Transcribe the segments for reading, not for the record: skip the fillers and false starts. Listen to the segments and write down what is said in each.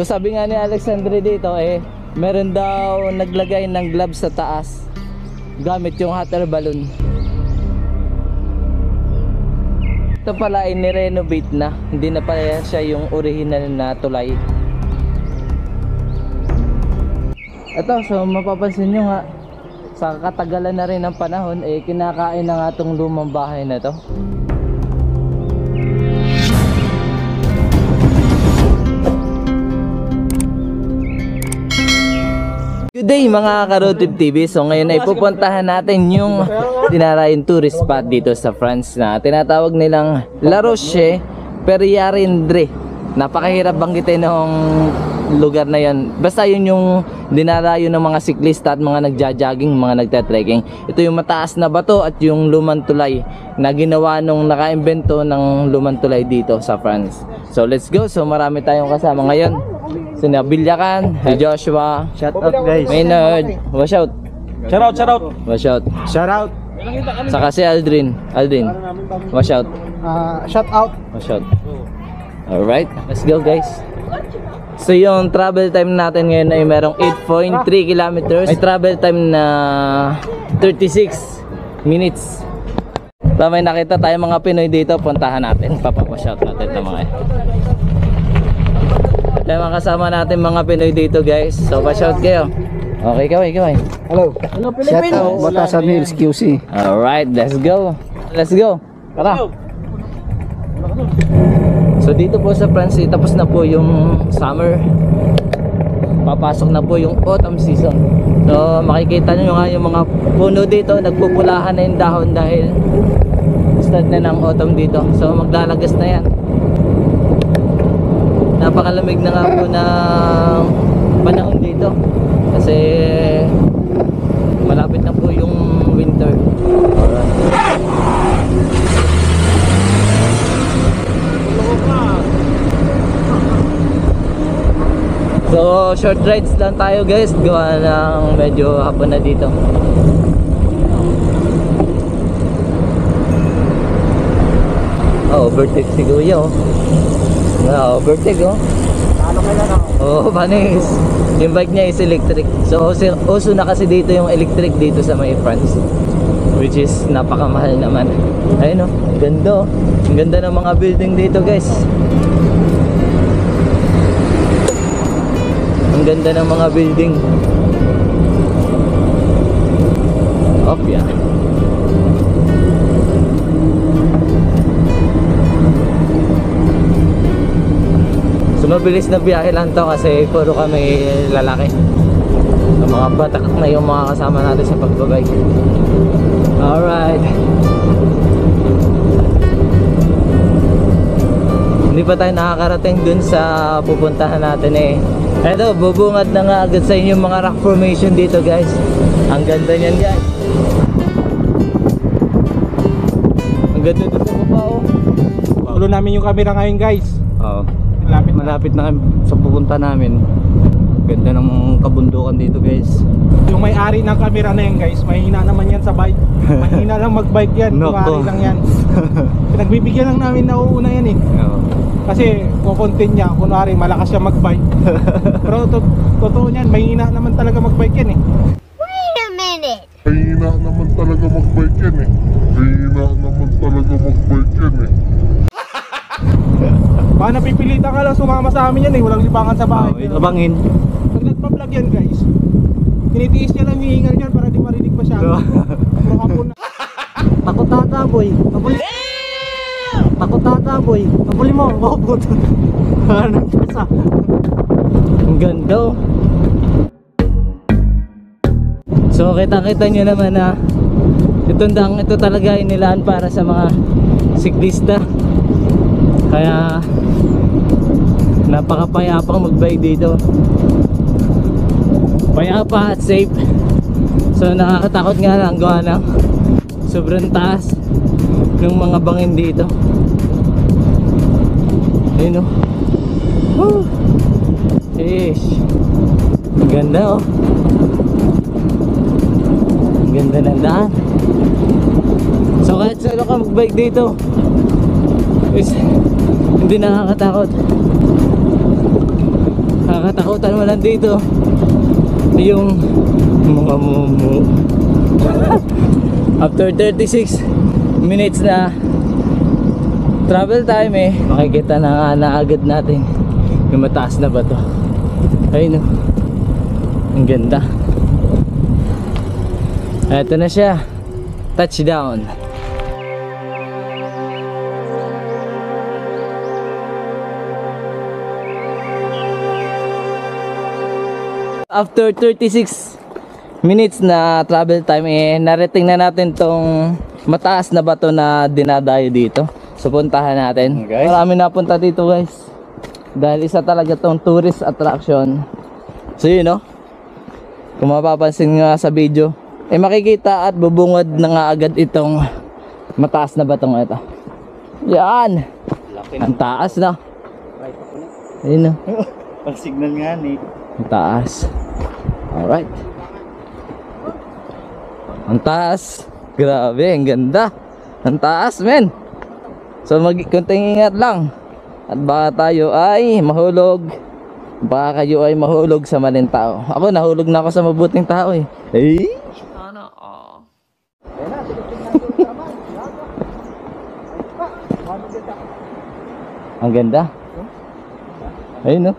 So sabi nga ni Alexandre dito meron daw naglagay ng gloves sa taas gamit yung hot air balloon. Ito pala ay nirenovate na, hindi na pala siya yung original na tulay. Ito, so mapapansin nyo nga, sa katagalan na rin ng panahon kinakain na nga itong lumang bahay na to. Good day mga ka-Road Trip TV. So ngayon ay pupuntahan natin yung dinarayong tourist spot dito sa France na tinatawag nilang La Roche-Perriarendre. Napakahirap banggitin ng lugar na yan. Basta yun yung dinarayo ng mga siklista at mga nagja-jogging, mga nagta-trekking. Ito yung mataas na bato at yung lumang tulay na ginawa nung naka-imbento ng lumang tulay dito sa France. So let's go. So marami tayong kasama ngayon. Si Nabilyakan, si Joshua, Shout out guys. Maynard, watch out. Shout out, shout out. Watch out. Shout out. Saka si Aldrin, watch out. Shout out. Watch out. Alright, let's go guys. So yung travel time natin ngayon ay merong 8.3 kilometers. May travel time na 36 minutes. So may nakita tayong mga Pinoy dito, puntahan natin. Papapashout natin ito mga Kaya mga kasama natin mga Pinoy dito guys. So pa-shout kayo. Okay, kaway. Hello. Hello Philippines. Shout out Batasan Hills QC. Alright, let's go. Let's go. Tara. So dito po sa France, tapos na po yung summer. Papasok na po yung autumn season. So makikita nyo nga yung mga puno dito, nagpupulahan na yung dahon dahil start na ng autumn dito. So maglalagas na yan. Napakalamig na nga po ng panahon dito kasi malapit na po yung winter. So short rides lang tayo guys, gawa ng medyo hapon na dito. Overtake si Kuya overtake Ano kaya na? panis. Yung bike niya is electric. So uso na kasi dito yung electric dito sa may France, which is napakamahal naman. Ayun ganda ang ganda ng mga building dito guys. Ang ganda ng mga building. Yeah. So mabilis na biyahe lang to kasi puro kami lalaki. Mga batak na yung mga kasama natin sa pagbabike. Alright. Hindi pa tayo nakakarating dun sa pupuntahan natin Eto, bubungad na nga agad sa inyo mga rock formation dito guys. Ang ganda niyan guys. Ang ganda dito sa baba Tulo namin yung camera ngayon guys. Oo. Malapit na sa pupunta namin. Ganda ng kabundukan dito guys. Yung may-ari ng camera na yan guys, mahina naman yan sa bike. Mahina lang mag-bike yan, may-ari lang yan. Pinagbibigyan lang namin na uuna yan Oo. Kasi kukontent niya, kunwari malakas siya mag-bike. Pero totoo niyan, mahina naman talaga mag-bike yan Wait a minute. Mahina naman talaga mag-bike yan Baka napipilitan ka lang sumama sa amin yan walang libangan sa bahay. Labangin. Pag nagpa-vlog yan guys, tinitiis niya lang yung hingal niyan para di marinig masyado. Pero hapon na. Takot tataboy. Takot tataboy. Kapuli mo. Bakot. Anong pasa? Ang ganda So kita-kita nyo naman na ito talaga inilaan para sa mga siklista. Kaya napakapayapang mag-bike dito. Payapa at safe. So nakakatakot nga lang gawa ng sobrang taas ng mga bangin dito. Ayun Woo! Ish. Ang ganda Ang ganda ng daan. So kahit saan ka mag-bike dito is hindi nakakatakot. Nakakatakutan mo lang dito yung mga mumu. After 36 minutes na travel time makikita na nga na agad natin yung mataas na bato. Ayun o, ang ganda. Eto na siya, touchdown. After 36 minutes na travel time narating na natin tong mataas na bato na dinadayo dito. So puntahan natin. Marami napunta dito guys. Dahil isa talaga tong tourist attraction. So yun no. Kung mapapansin nga sa video, makikita at bubungad na nga agad itong mataas na batong ito. Yan. Ang taas na. Ayun no. Pag signal nga ni. Ang taas. Alright. Ang taas. Grabe, ang ganda. Ang taas, men. So kunting ingat lang. At baka tayo ay mahulog. Baka kayo ay mahulog sa maling tao. Ako nahulog na ako sa mabuting tao eh. Ang ganda. Ayun no.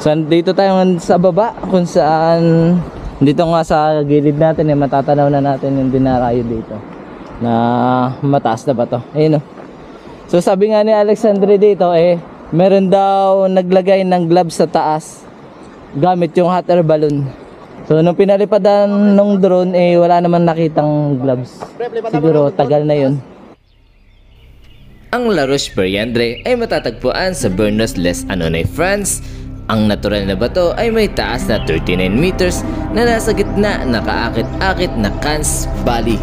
So dito tayo sa baba kung saan dito nga sa gilid natin matatanaw na natin yung dinarayo dito na mataas na bato. Ayun no. So sabi nga ni Alexandre dito meron daw naglagay ng gloves sa taas gamit yung hot air balloon. So nung pinalipadan ng drone wala naman nakitang gloves. Siguro tagal na yun. Ang La Roche-Périandre ay matatagpuan sa Berners-les-Anonais, France. Ang natural na bato ay may taas na 39 meters na nasa gitna na kaakit-akit na Cannes Valley.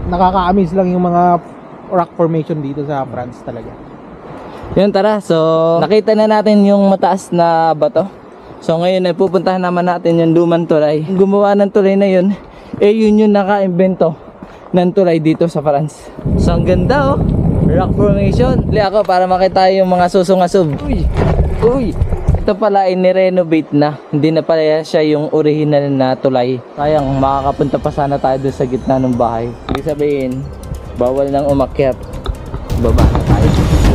Nakaka-amaze lang yung mga rock formation dito sa France talaga. Yun tara, so nakita na natin yung mataas na bato. So ngayon ay pupuntahan naman natin yung lumang tulay. Gumawa ng tulay na yun, yun yung naka-invento ng tulay dito sa France. So ang ganda oh, rock formation. Li ako para makita yung mga susungasub. Uy, ito pala ay nirenovate na. Hindi na pala siya yung original na tulay. Sayang, makakapunta pa sana tayo doon sa gitna ng bahay. Ibig sabihin, bawal nang umakyat. Baba na tayo.